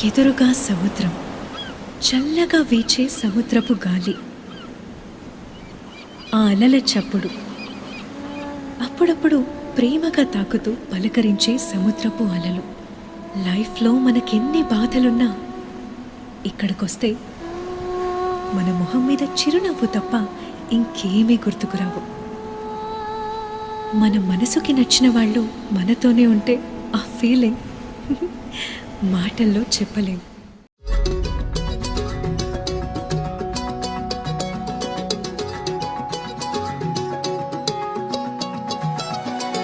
ఎదురుగా సముద్రం, చల్లగా వీచే సముద్రపు గాలి, ఆ అలల చప్పుడు, అప్పుడప్పుడు ప్రేమగా తాకుతూ పలకరించే సముద్రపు అలలు. లైఫ్లో మనకెన్ని బాధలున్నా ఇక్కడికొస్తే మన మొహం మీద చిరునవ్వు తప్ప ఇంకేమీ గుర్తుకురావు. మన మనసుకి నచ్చిన వాళ్ళు మనతోనే ఉంటే ఆ ఫీలింగ్ మాటల్లో చెప్పలేం.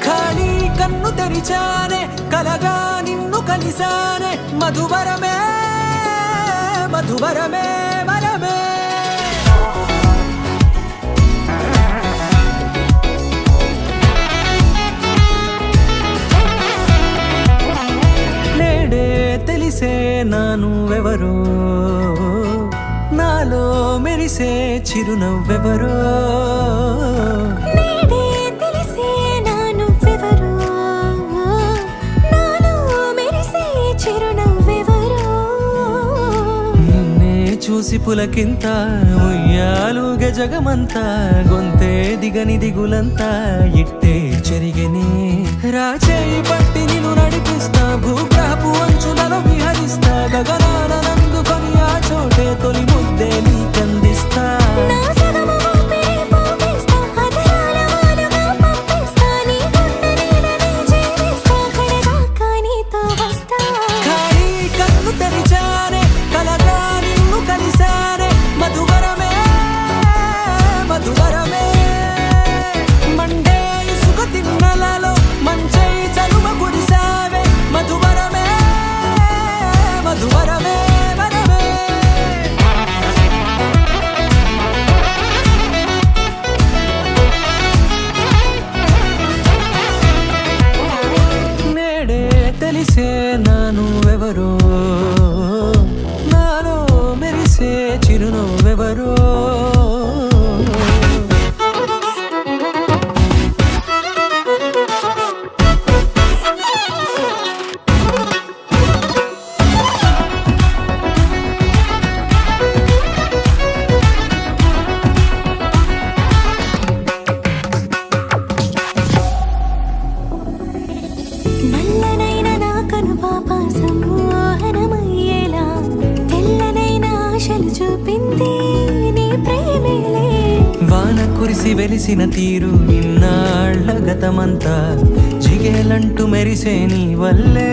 ఖాళీ కన్ను తెరిచానే, కలగా నిన్ను కలిసానే, మధువరమే మధువరమే వరమే. నేడే తెలిసే నానువెవరో, నాలో మెరిసే చిరునవ్వెవరో. చూసి పులకింత ఉయ్యాలుగ జగమంతా, గొంతే దిగని దిగులంతా ఇట్టే చెరిగని. రాచేయి పట్టి నిన్ను నడిపిస్తా, భూగ్రహపు అంచులలో విహరిస్తా, గగనాన నందుకొని ఆ చోటే తొలి ముద్దే నీకందిస్తా. తెలిసే నానువెవరో, నాలో మెరిసే చిరునవ్వెవరో. వాన కురిసి వెలిసిన తీరు ఇన్నాళ్ల గతమంతా, జిగేలంటూ మెరిసే నీ వల్లే.